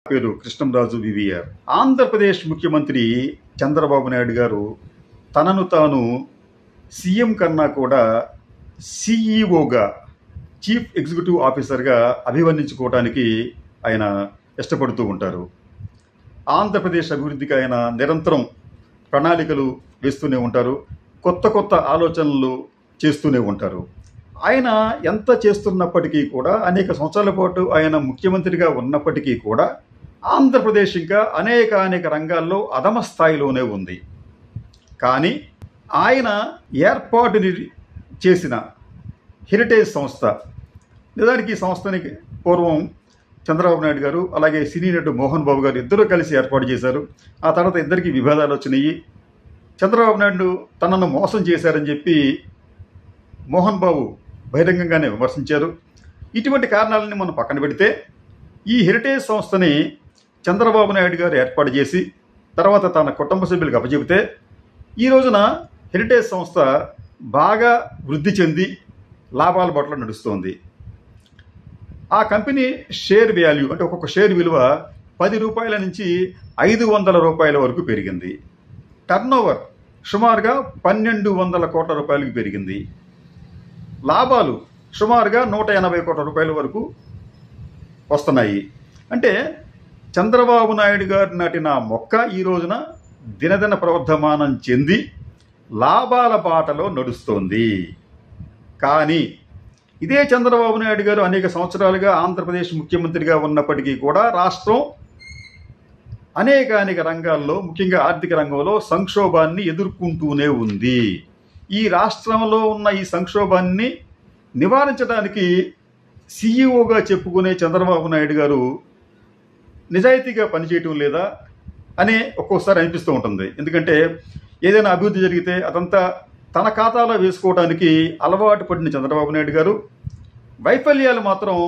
పేరు కృష్ణంరాజు వివిఆర్. ఆంధ్రప్రదేశ్ ముఖ్యమంత్రి చంద్రబాబు నాయుడు గారు తనను తాను సీఎం కన్నా కూడా సిఈఓగా, చీఫ్ ఎగ్జిక్యూటివ్ ఆఫీసర్గా అభివర్ణించుకోవడానికి ఆయన ఇష్టపడుతూ ఉంటారు. ఆంధ్రప్రదేశ్ అభివృద్ధికి ఆయన నిరంతరం ప్రణాళికలు వేస్తూనే ఉంటారు, కొత్త కొత్త ఆలోచనలు చేస్తూనే ఉంటారు. ఆయన ఎంత చేస్తున్నప్పటికీ కూడా, అనేక సంవత్సరాల పాటు ఆయన ముఖ్యమంత్రిగా ఉన్నప్పటికీ కూడా ఆంధ్రప్రదేశ్ ఇంకా అనేక రంగాల్లో అధమ స్థాయిలోనే ఉంది. కానీ ఆయన ఏర్పాటు చేసిన హెరిటేజ్ సంస్థ, నిజానికి ఈ సంస్థని పూర్వం చంద్రబాబు నాయుడు గారు అలాగే సినీ నటుడు మోహన్ బాబు గారు ఇద్దరూ కలిసి ఏర్పాటు చేశారు. ఆ తర్వాత ఇద్దరికి విభేదాలు వచ్చినాయి. చంద్రబాబు నాయుడు తనను మోసం చేశారని చెప్పి మోహన్ బాబు బహిరంగంగానే విమర్శించారు. ఇటువంటి కారణాలని మనం పక్కన పెడితే, ఈ హెరిటేజ్ సంస్థని చంద్రబాబు నాయుడు గారు ఏర్పాటు చేసి తర్వాత తన కుటుంబ సభ్యులకు అప్పచెబితే ఈ రోజున హెరిటేజ్ సంస్థ బాగా వృద్ధి చెంది లాభాల బాటలో నడుస్తోంది. ఆ కంపెనీ షేర్ వాల్యూ, అంటే ఒక్కొక్క షేర్ విలువ 10 రూపాయల నుంచి 500 రూపాయల వరకు పెరిగింది. టర్నోవర్ సుమారుగా 1200 కోట్ల రూపాయలకు పెరిగింది. లాభాలు సుమారుగా 180 కోట్ల రూపాయల వరకు వస్తున్నాయి. అంటే చంద్రబాబు నాయుడు గారు నాటిన మొక్క ఈ రోజున దినదిన ప్రవర్ధమానం చెంది లాభాల బాటలో నడుస్తోంది. కానీ ఇదే చంద్రబాబు నాయుడు గారు అనేక సంవత్సరాలుగా ఆంధ్రప్రదేశ్ ముఖ్యమంత్రిగా ఉన్నప్పటికీ కూడా రాష్ట్రం అనేక రంగాల్లో, ముఖ్యంగా ఆర్థిక రంగంలో సంక్షోభాన్ని ఎదుర్కొంటూనే ఉంది. ఈ రాష్ట్రంలో ఉన్న ఈ సంక్షోభాన్ని నివారించడానికి సీఈఓగా చెప్పుకునే చంద్రబాబు నాయుడు గారు నిజాయితీగా పనిచేయటం లేదా అనే ఒక్కోసారి అనిపిస్తూ ఉంటుంది. ఎందుకంటే ఏదైనా అభివృద్ధి జరిగితే అదంతా తన ఖాతాలో వేసుకోవడానికి అలవాటు పడిన చంద్రబాబు నాయుడు గారు వైఫల్యాలు మాత్రం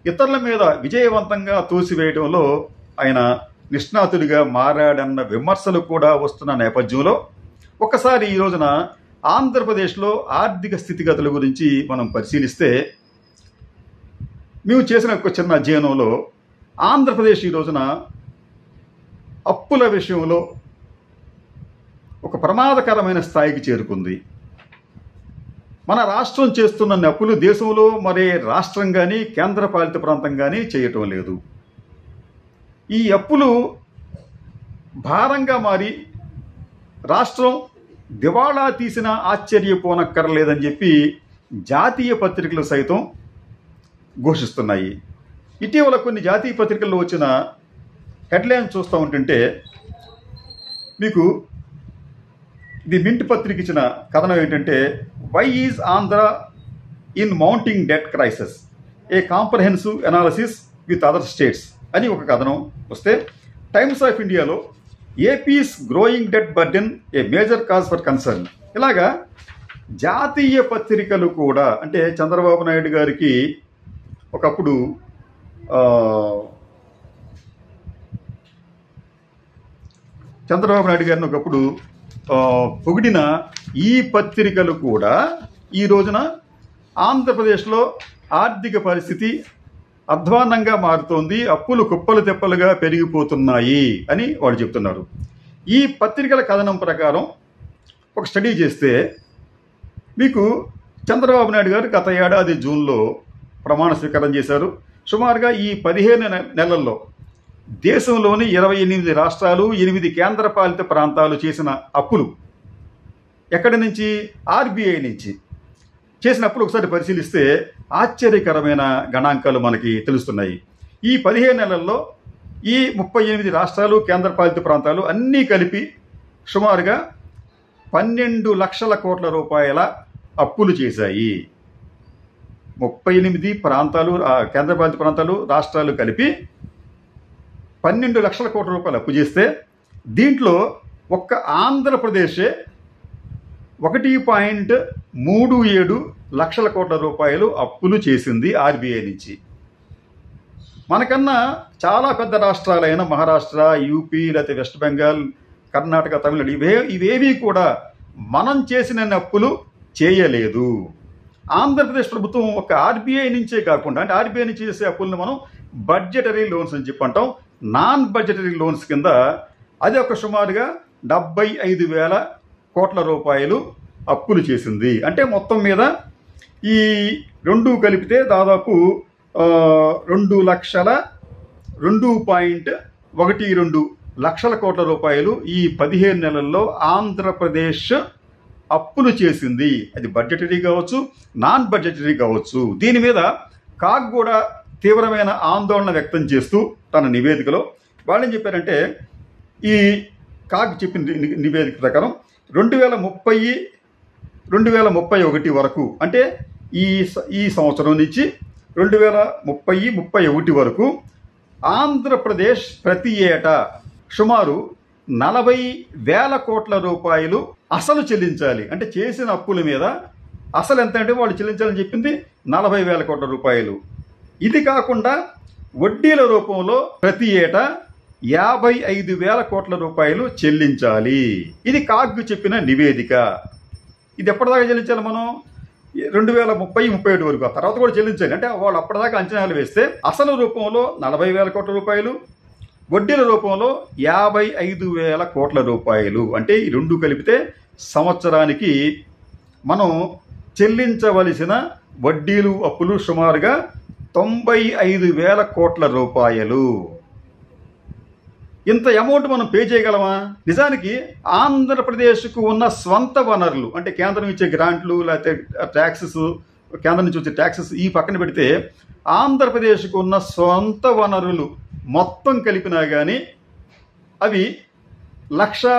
ఇతరుల మీద విజయవంతంగా తోసివేయడంలో ఆయన నిష్ణాతుడిగా మారాడన్న విమర్శలు కూడా వస్తున్న నేపథ్యంలో ఒక్కసారి ఈ రోజున ఆంధ్రప్రదేశ్లో ఆర్థిక స్థితిగతుల గురించి మనం పరిశీలిస్తే, మేము చేసిన ఒక చిన్న అధ్యయనంలో ఆంధ్రప్రదేశ్ ఈ రోజున అప్పుల విషయంలో ఒక ప్రమాదకరమైన స్థాయికి చేరుకుంది. మన రాష్ట్రం చేస్తున్న అప్పులు దేశంలో మరే రాష్ట్రం కానీ కేంద్రపాలిత ప్రాంతం కానీ చేయటం లేదు. ఈ అప్పులు భారంగా మారి రాష్ట్రం దివాళా తీసిన ఆశ్చర్యపోనక్కర్లేదని చెప్పి జాతీయ పత్రికలు సైతం ఘోషిస్తున్నాయి. ఇటీవల కొన్ని జాతీయ పత్రికల్లో వచ్చిన హెడ్లైన్ చూస్తూ ఉంటుంటే మీకు ది మింట్ పత్రిక ఇచ్చిన కథనం ఏంటంటే, why is Andhra in mounting debt crisis, a comprehensive analysis with other states అని ఒక కథనం వస్తే, టైమ్స్ ఆఫ్ ఇండియాలో AP's growing debt burden a major cause for concern. ఇలాగా జాతీయ పత్రికలు కూడా, అంటే చంద్రబాబు నాయుడు గారికి ఒకప్పుడు పొగిడిన ఈ పత్రికలు కూడా ఈ రోజున ఆంధ్రప్రదేశ్లో ఆర్థిక పరిస్థితి అధ్వాన్నంగా మారుతోంది, అప్పులు కుప్పలు తెప్పలుగా పెరిగిపోతున్నాయి అని వాళ్ళు చెప్తున్నారు. ఈ పత్రికల కథనం ప్రకారం ఒక స్టడీ చేస్తే మీకు చంద్రబాబు నాయుడు గారు గత ఏడాది జూన్లో ప్రమాణ స్వీకారం చేశారు. సుమారుగా ఈ 15 నెలల్లో దేశంలోని 28 రాష్ట్రాలు, 8 కేంద్రపాలిత ప్రాంతాలు చేసిన అప్పులు ఎక్కడి నుంచి? ఆర్బీఐ నుంచి చేసినప్పుడు ఒకసారి పరిశీలిస్తే ఆశ్చర్యకరమైన గణాంకాలు మనకి తెలుస్తున్నాయి. ఈ 15 నెలల్లో ఈ 38 రాష్ట్రాలు, కేంద్రపాలిత ప్రాంతాలు అన్నీ కలిపి సుమారుగా 12 లక్షల కోట్ల రూపాయల అప్పులు చేశాయి. 38 ప్రాంతాలు, కేంద్రపాలిత ప్రాంతాలు, రాష్ట్రాలు కలిపి 12 లక్షల కోట్ల రూపాయలు అప్పు చేస్తే దీంట్లో ఒక్క ఆంధ్రప్రదేశే 1.37 లక్షల కోట్ల రూపాయలు అప్పులు చేసింది ఆర్బీఐ నుంచి. మనకన్నా చాలా పెద్ద రాష్ట్రాలైన మహారాష్ట్ర, యూపీ, లేకపోతే వెస్ట్ బెంగాల్, కర్ణాటక, తమిళనాడు ఇవేవి కూడా మనం చేసిన అప్పులు చేయలేదు. ఆంధ్రప్రదేశ్ ప్రభుత్వం ఒక ఆర్బీఐ నుంచే కాకుండా, అంటే ఆర్బీఐ నుంచి చేసే అప్పులను మనం బడ్జెటరీ లోన్స్ అని చెప్పి అంటాం, నాన్ బడ్జెటరీ లోన్స్ కింద అది ఒక సుమారుగా 75,000 కోట్ల రూపాయలు అప్పులు చేసింది. అంటే మొత్తం మీద ఈ రెండు కలిపితే దాదాపు 2,02,12 లక్షల కోట్ల రూపాయలు ఈ 15 నెలల్లో ఆంధ్రప్రదేశ్ అప్పులు చేసింది. అది బడ్జెటరీ కావచ్చు, నాన్ బడ్జెటరీ కావచ్చు. దీని మీద కాగ్ కూడా తీవ్రమైన ఆందోళన వ్యక్తం చేస్తూ తన నివేదికలో వాళ్ళు ఏం చెప్పారంటే, ఈ కాగ్ చెప్పిన నివేదిక ప్రకారం 2030-2031 వరకు, అంటే ఈ సంవత్సరం నుంచి 2030-31 వరకు ఆంధ్రప్రదేశ్ ప్రతి ఏటా సుమారు 40,000 కోట్ల రూపాయలు అసలు చెల్లించాలి. అంటే చేసిన అప్పుల మీద అసలు ఎంత అంటే వాళ్ళు చెల్లించాలని చెప్పింది 40,000 కోట్ల రూపాయలు. ఇది కాకుండా వడ్డీల రూపంలో ప్రతి ఏటా 55,000 కోట్ల రూపాయలు చెల్లించాలి. ఇది కాగ్ చెప్పిన నివేదిక. ఇది ఎప్పటిదాకా చెల్లించాలి మనం? 2030-31 వరకు. ఆ తర్వాత కూడా చెల్లించాలి. అంటే వాళ్ళు అప్పటిదాకా అంచనాలు వేస్తే అసలు రూపంలో 40,000 కోట్ల రూపాయలు, వడ్డీల రూపంలో 55,000 కోట్ల రూపాయలు. అంటే ఈ రెండు కలిపితే సంవత్సరానికి మనం చెల్లించవలసిన వడ్డీలు అప్పులు సుమారుగా 95,000 కోట్ల రూపాయలు. ఇంత అమౌంట్ మనం పే చేయగలమా? నిజానికి ఆంధ్రప్రదేశ్కు ఉన్న స్వంత వనరులు, అంటే కేంద్రం ఇచ్చే గ్రాంట్లు లేకపోతే ట్యాక్సెస్, కేంద్రం నుంచి వచ్చే ట్యాక్సెస్ ఈ పక్కన పెడితే ఆంధ్రప్రదేశ్కు ఉన్న స్వంత వనరులు మొత్తం కలిపినా కానీ అవి 1,00,000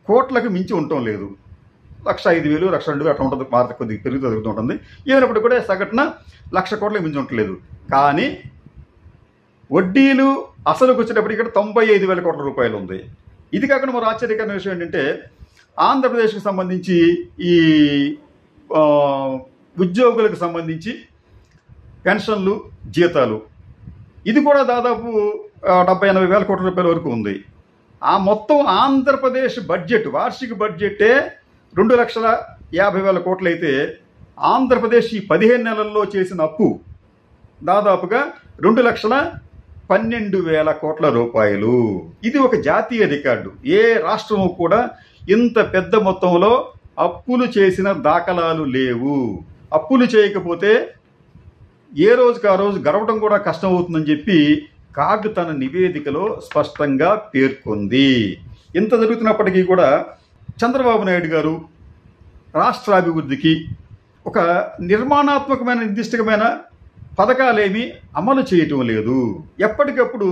కోట్లకు మించి ఉండటం లేదు. 1,05,000, 1,02,000 అట్లా ఉంటుంది. మార్త కొద్దిగా పెరుగుతూ ఉంటుంది. ఏమైనప్పటికీ కూడా సగటున 1,00,000 కోట్లకు మించి ఉండట్లేదు. కానీ వడ్డీలు అసలుకు వచ్చేటప్పటికి ఇక్కడ 95,000 కోట్ల రూపాయలు ఉంది. ఇది కాకుండా మరో ఆశ్చర్యకరమైన విషయం ఏంటంటే, ఆంధ్రప్రదేశ్కి సంబంధించి ఈ ఉద్యోగులకు సంబంధించి పెన్షన్లు, జీతాలు, ఇది కూడా దాదాపు 70,000-80,000 కోట్ల రూపాయల వరకు ఉంది. ఆ మొత్తం ఆంధ్రప్రదేశ్ బడ్జెట్, వార్షిక బడ్జెటే 2,50,000 కోట్లు అయితే ఆంధ్రప్రదేశ్ ఈ 15 నెలల్లో చేసిన అప్పు దాదాపుగా 2,12,000 కోట్ల రూపాయలు. ఇది ఒక జాతీయ రికార్డు. ఏ రాష్ట్రము కూడా ఇంత పెద్ద మొత్తంలో అప్పులు చేసిన దాఖలాలు లేవు. అప్పులు చేయకపోతే ఏ రోజుకి ఆ రోజు గడవడం కూడా కష్టం అవుతుందని చెప్పి కాగ్ తన నివేదికలో స్పష్టంగా పేర్కొంది. ఇంత జరుగుతున్నప్పటికీ కూడా చంద్రబాబు నాయుడు గారు రాష్ట్రాభివృద్ధికి ఒక నిర్మాణాత్మకమైన నిర్దిష్టమైన పథకాలేమీ అమలు చేయటం లేదు. ఎప్పటికప్పుడు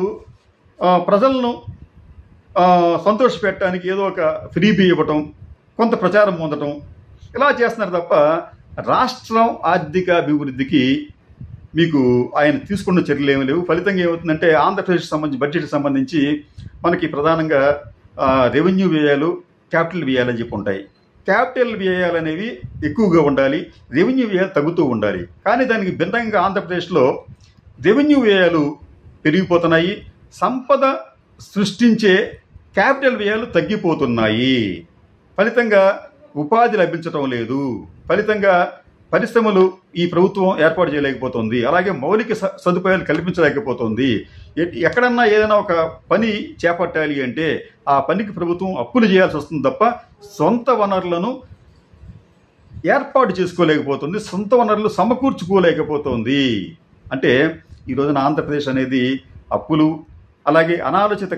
ప్రజలను సంతోషపెట్టడానికి ఏదో ఒక ఫ్రీబీ ఇవ్వటం, కొంత ప్రచారం పొందటం, ఇలా చేస్తున్నారు తప్ప రాష్ట్రం ఆర్థిక అభివృద్ధికి మీకు ఆయన తీసుకున్న చర్యలు ఏమీ లేవు. ఫలితంగా ఏమవుతుందంటే ఆంధ్రప్రదేశ్కి సంబంధించి బడ్జెట్కి సంబంధించి మనకి ప్రధానంగా రెవెన్యూ వ్యయాలు, క్యాపిటల్ వ్యయాలు అని చెప్పి ఉంటాయి. క్యాపిటల్ వ్యయాలు అనేవి ఎక్కువగా ఉండాలి, రెవెన్యూ వ్యయాలు తగ్గుతూ ఉండాలి. కానీ దానికి భిన్నంగా ఆంధ్రప్రదేశ్లో రెవెన్యూ వ్యయాలు పెరిగిపోతున్నాయి, సంపద సృష్టించే క్యాపిటల్ వ్యయాలు తగ్గిపోతున్నాయి. ఫలితంగా ఉపాధి లభించటం లేదు. ఫలితంగా పరిశ్రమలు ఈ ప్రభుత్వం ఏర్పాటు చేయలేకపోతుంది. అలాగే మౌలిక సదుపాయాలు కల్పించలేకపోతుంది. ఎక్కడన్నా ఏదైనా ఒక పని చేపట్టాలి అంటే ఆ పనికి ప్రభుత్వం అప్పులు చేయాల్సి వస్తుంది తప్ప సొంత వనరులను ఏర్పాటు చేసుకోలేకపోతుంది, సొంత వనరులు సమకూర్చుకోలేకపోతుంది. అంటే ఈ రోజున ఆంధ్రప్రదేశ్ అనేది అప్పులు, అలాగే అనాలోచిత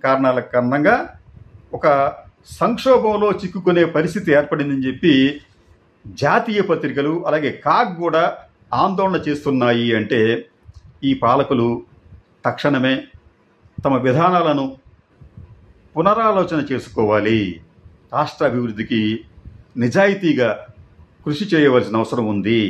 కారణాల కారణంగా ఒక సంక్షోభంలో చిక్కుకునే పరిస్థితి ఏర్పడిందని చెప్పి జాతీయ పత్రికలు అలాగే కాగ్ కూడా ఆందోళన చేస్తున్నాయి. అంటే ఈ పాలకులు తక్షణమే తమ విధానాలను పునరాలోచన చేసుకోవాలి. రాష్ట్ర అభివృద్ధికి నిజాయితీగా కృషి చేయవలసిన అవసరం ఉంది.